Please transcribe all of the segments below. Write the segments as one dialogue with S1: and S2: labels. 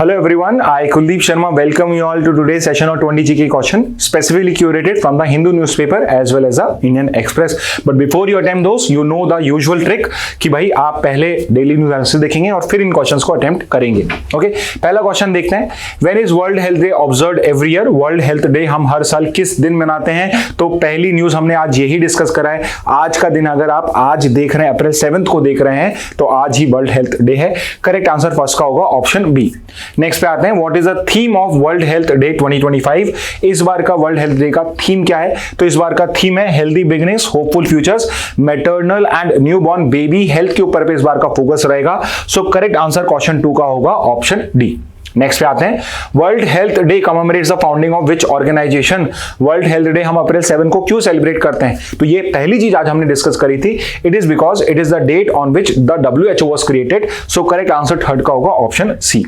S1: Hello everyone, I Kuldeep Sharma welcome you all to today's session of 20 GK question specifically curated from the Hindu newspaper as well as the Indian Express. But before you attempt those, you know the usual trick कि भाई आप पहले daily news analysis देखेंगे और फिर इन questions को attempt करेंगे. Okay, पहला क्वेश्चन देखते हैं. When is world health day observed every year? World health day हम हर साल किस दिन मनाते हैं? तो पहली न्यूज हमने आज यही डिस्कस करा है. आज का दिन अगर आप आज देख रहे हैं, अप्रैल 7 को देख रहे हैं, तो आज ही वर्ल्ड हेल्थ डे है. करेक्ट आंसर फर्स्ट का होगा ऑप्शन बी. नेक्स्ट पे आते हैं, what is the theme of world health day 2025? इस बार का वर्ल्ड हेल्थ डे का थीम क्या है? तो इस बार का थीम है healthy beginnings hopeful futures, maternal and newborn baby health के ऊपर पे इस बार का फोकस रहेगा. सो करेक्ट आंसर क्वेश्चन 2 का होगा ऑप्शन डी. नेक्स्ट पे आते हैं, world health day commemorates the founding of which organisation? World health day हम अप्रैल 7 को क्यों सेलिब्रेट करते हैं? तो ये पहली चीज आज हमने डिस्कस करी थी. It is because it is the date on which the WHO was created. So correct answer third का होगा ऑप्शन सी.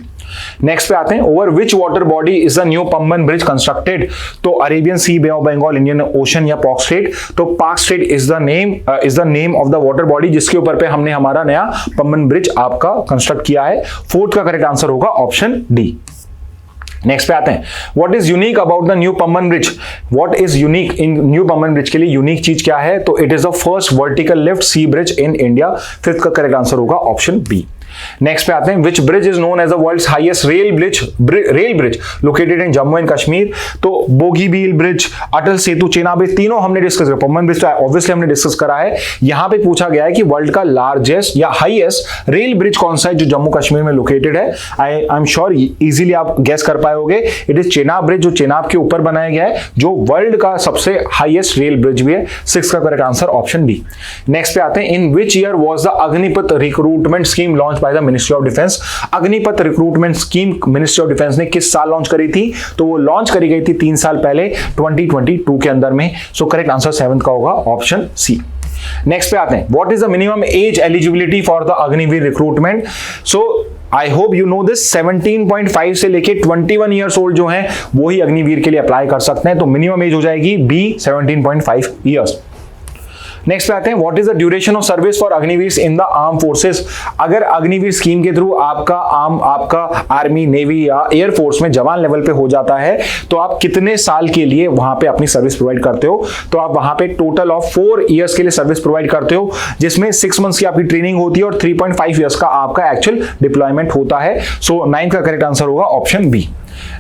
S1: नेक्स्ट पे आते हैं, over which water body is the new Pamban bridge constructed? तो Arabian sea, bay of Bengal, Indian ocean या Palk strait? तो Palk strait is the name of the water body जिसके ऊपर पे हमने हमारा नया पम्बन ब्रिज आपका कंस्ट्रक्ट किया है. फोर्थ का करेक्ट आंसर होगा ऑप्शन डी. नेक्स्ट पे आते हैं, what is unique about the new Pamban bridge? What is unique in new Pamban bridge? के लिए यूनिक चीज क्या है? तो it is the first vertical lift sea bridge in India. Fifth का करेक्ट आंसर होगा ऑप्शन बी. नेक्स्ट पे आते हैं, which bridge is known as the world's highest rail bridge located in Jammu and Kashmir? तो बोगीबील ब्रिज, अटल सेतु, चेनाब ब्रिज, तीनों हमने discuss किया. Pamban bridge तो ऑब्वियसली हमने डिस्कस करा है. यहां पे पूछा गया है कि वर्ल्ड का लार्जेस्ट या हाईएस्ट रेल ब्रिज कौन सा है जो जम्मू कश्मीर में लोकेटेड है. आई एम श्योर इजीली आप गेस कर पाओगे. इट इज चेनाब ब्रिज, जो चेनाब के ऊपर बनाया गया है, जो वर्ल्ड का सबसे हाईएस्ट रेल ब्रिज भी है. 6 का correct answer option D. Next पे आते हैं, in which year was the Agnipath recruitment scheme launch by the ministry of defence? Agnipath recruitment scheme ministry of defence ने किस साल लॉन्च करी थी? तो वो लॉन्च करी गई थी 3 साल पहले 2022 के अंदर में. सो करेक्ट आंसर 7 का होगा ऑप्शन सी. नेक्स्ट पे आते हैं, what is the minimum age eligibility for the Agniveer recruitment? So I hope you know this. 17.5 से लेके 21 ईयर्स ओल्ड जो हैं वो ही अग्निवीर के लिए अप्लाई कर सकते हैं. तो मिनिमम एज हो जाएगी बी, 17.5 ईयर्स. नेक्स्ट पे आते हैं, what is the duration of service for Agniveer in the arm forces? अगर अग्निवीर स्कीम के थ्रू आपका आर्मी, नेवी या एयर फोर्स में जवान लेवल पे हो जाता है, तो आप कितने साल के लिए वहां पे अपनी सर्विस प्रोवाइड करते हो? तो आप वहां पे टोटल ऑफ 4 इयर्स के लिए सर्विस प्रोवाइड करते हो, जिसमें 6 मंथ्स की आपकी ट्रेनिंग होती है और 3.5 इयर्स का आपका एक्चुअल डिप्लॉयमेंट होता है. सो 9 का करेक्ट आंसर होगा ऑप्शन बी.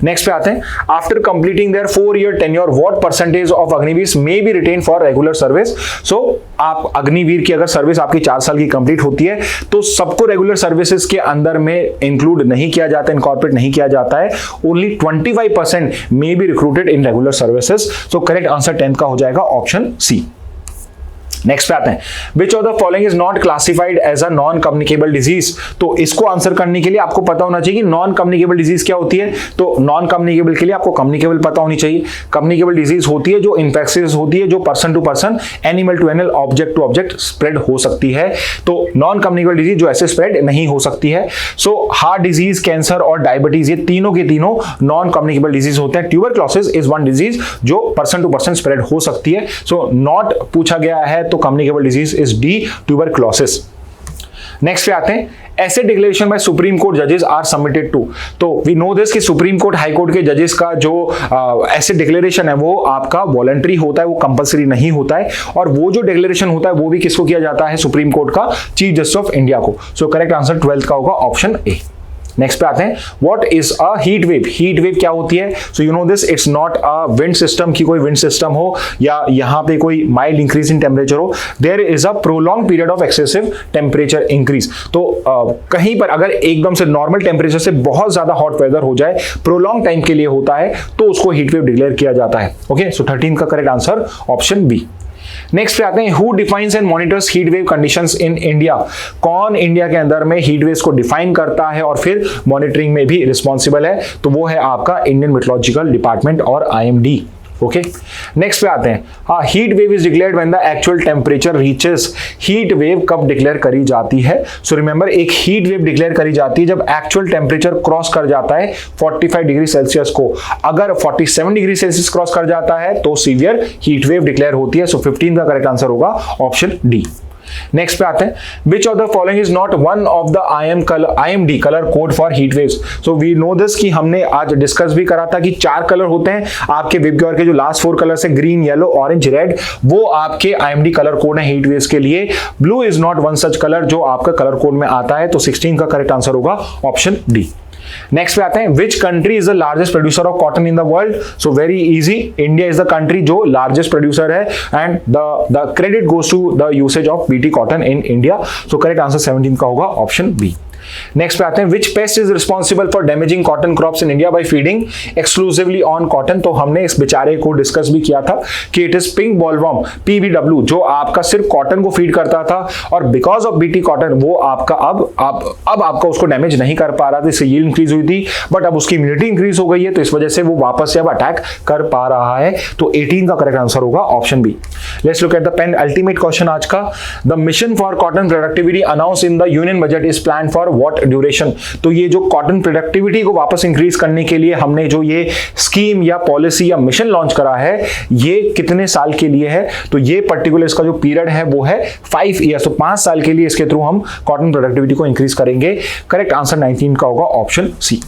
S1: नेक्स्ट पे आते हैं, after completing their 4-year tenure what percentage of Agniveer may be retain for regular service? So आप अग्निवीर की अगर सर्विस आपकी 4 साल की कंप्लीट होती है तो सबको रेगुलर सर्विसेज के अंदर में इंक्लूड नहीं किया जाता, इनकॉर्पोरेट नहीं किया जाता है. Only 25% may be recruited in regular services. So correct answer 10 का हो जाएगा ऑप्शन सी. नेक्स्ट पे आते हैं, which of the following is not classified as a non communicable disease? तो इसको आंसर करने के लिए आपको पता होना चाहिए कि नॉन कम्युनिकेबल डिजीज क्या होती है. तो नॉन कम्युनिकेबल के लिए आपको कम्युनिकेबल पता होनी चाहिए. कम्युनिकेबल डिजीज होती है जो इन्फेक्शियस होती है, जो person to person, animal to animal, object to object spread हो सकती है. तो नॉन कम्युनिकेबल डिजीज जो ऐसे स्प्रेड नहीं हो सकती है. सो हार्ट डिजीज, कैंसर और डायबिटीज, ये तीनों के तीनों नॉन कम्युनिकेबल डिजीज होते हैं. ट्यूबरक्लोसिस इज वन डिजीज जो पर्सन टू पर्सन स्प्रेड हो सकती है. सो नॉट पूछा गया है तो communicable disease is D, tuberculosis. Next पे आते हैं, ऐसे डिक्लेरेशन बाय सुप्रीम कोर्ट जजेस आर सबमिटेड टू? तो वी नो दिस कि सुप्रीम कोर्ट, हाई कोर्ट के जजेस का जो ऐसे डिक्लेरेशन है वो आपका वॉलंटरी होता है, वो कंपलसरी नहीं होता है. और वो जो डिक्लेरेशन होता है वो भी किसको किया जाता है? सुप्रीम कोर्ट का चीफ जस्टिस ऑफ इंडिया को. सो करेक्ट आंसर 12 का होगा ऑप्शन ए. नेक्स्ट पे आते हैं, what is a heat wave? Heat wave क्या होती है? So you know this, it's not a wind system की कोई विंड सिस्टम हो या यहाँ पे कोई माइल्ड इंक्रीज इन टेम्परेचर हो. There is a prolong period of excessive temperature increase. तो कहीं पर अगर एकदम से नॉर्मल टेम्परेचर से बहुत ज्यादा हॉट वेदर हो जाए, प्रोलॉन्ग टाइम के लिए होता है, तो उसको हीट वेव डिक्लेयर किया जाता है. ओके, सो 13 का correct answer option B. Next पे आते हैं, who defines and monitors heat wave conditions in India? कौन इंडिया के अंदर में हीट वेव्स को डिफाइन करता है और फिर मॉनिटरिंग में भी रिस्पॉन्सिबल है? तो वो है आपका इंडियन मेट्रोलॉजिकल डिपार्टमेंट और IMD. ओके, नेक्स्ट पे आते हैं, हाँ, heat wave is declared when the actual temperature reaches. Heat wave कब डिक्लेयर करी जाती है? सो रिमेंबर, एक हीट वेव डिक्लेयर करी जाती है जब एक्चुअल टेम्परेचर क्रॉस कर जाता है 45 डिग्री सेल्सियस को. अगर 47 डिग्री सेल्सियस क्रॉस कर जाता है तो सीवियर हीट वेव डिक्लेयर होती है. सो 15 का करेक्ट आंसर होगा ऑप्शन डी. नेक्स्ट पे आते हैं, which of the following is not one of the IMD colour code for heat waves. So we know this कि हमने आज डिस्कस भी करा था कि 4 कलर होते हैं आपके विबग्योर के, जो लास्ट 4 कलर्स है ग्रीन, येलो, ऑरेंज, रेड, वो आपके IMD कलर कोड है हीट वेव्स के लिए। Blue is not one such colour जो आपका कलर कोड में आता है, तो 16 का करेक्ट आंसर होगा ऑप्शन डी। नेक्स्ट पे आते हैं, which country is the largest producer of cotton in the world. So very easy, India is the country जो लार्जेस्ट प्रोड्यूसर है, and the credit goes to the usage of BT cotton in India. So correct answer 17 का होगा option B. Next पे आते हैं, which pest is responsible for damaging cotton crops in India bye feeding exclusively on cotton. तो हमने इस बेचारे को डिस्कस भी किया था कि it is pink bollworm PBW, जो आपका सिर्फ कॉटन को फीड करता था, और बिकॉज ऑफ BT कॉटन वो आपका अब आपका उसको डैमेज नहीं कर पा रहा था, इससे यील्ड इंक्रीज हुई थी, बट अब उसकी इम्यूनिटी इंक्रीज हो गई है, तो इस वजह से वो वापस से अब अटैक कर पा रहा है। तो 18 का करेक्ट आंसर होगा option B. Let's look at the penultimate question आज का। The mission for cotton productivity announce in the union budget is plan for what duration. तो ये जो कॉटन प्रोडक्टिविटी को वापस इंक्रीज करने के लिए हमने जो ये स्कीम या पॉलिसी या मिशन लॉन्च करा है, ये कितने साल के लिए है। तो ये पर्टिकुलर इसका जो पीरियड है वो है 5 ईयर्स, तो 5 साल के लिए इसके थ्रू हम कॉटन प्रोडक्टिविटी को इंक्रीज करेंगे। करेक्ट आंसर 19 का होगा option C.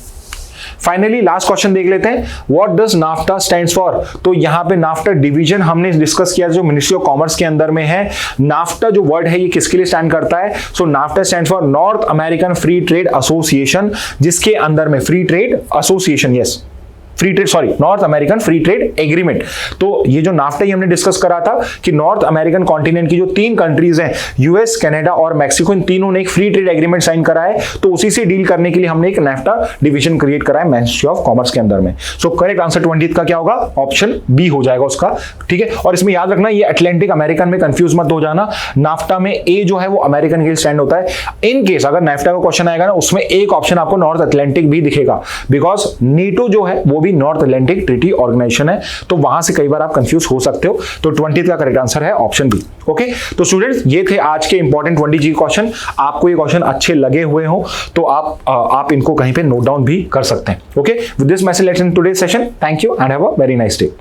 S1: Finally last question देख लेते हैं, what does NAFTA stands for. तो यहां पे नाफ्टा डिवीजन हमने डिस्कस किया जो मिनिस्ट्री ऑफ कॉमर्स के अंदर में है। नाफ्टा जो वर्ड है ये किसके लिए स्टैंड करता है। So NAFTA stands for North American free trade association, जिसके अंदर में free trade association, yes North American free trade agreement. तो ये जो नाफ्टा हमने डिस्कस करा था कि नॉर्थ अमेरिकन कॉन्टिनेंट की जो 3 कंट्रीज हैं, यूएस, कनाडा और मैक्सिको, इन तीनों ने एक फ्री ट्रेड एग्रीमेंट साइन करा है, तो उसी से डील करने के लिए हमने एक नाफ्टा डिवीजन क्रिएट करा है मिनिस्ट्री ऑफ कॉमर्स के अंदर में। सो करेक्ट आंसर 20 का क्या होगा, ऑप्शन बी हो जाएगा उसका, ठीक है। और इसमें याद रखना ये अटलांटिक अमेरिकन में कंफ्यूज मत हो जाना, नाफ्टा में ए जो है वो अमेरिकन के लिए स्टैंड होता है। इन केस अगर नाफ्टा का क्वेश्चन आएगा ना, उसमें एक ऑप्शन आपको नॉर्थ अटलांटिक भी दिखेगा, बिकॉज नेटो जो है वो भी नॉर्थ अटलांटिक ट्रीटी ऑर्गेनाइजेशन है, तो वहां से कई बार आप कंफ्यूज हो सकते हो। तो 20 का करेक्ट आंसर है ऑप्शन बी। ओके, तो स्टूडेंट्स ये थे आज के इंपॉर्टेंट 20 क्वेश्चन। आपको ये क्वेश्चन अच्छे लगे हुए हो तो आप इनको कहीं पे नोट डाउन भी कर सकते हैं। Okay, with this message let's end today session. Thank you and have a very nice day.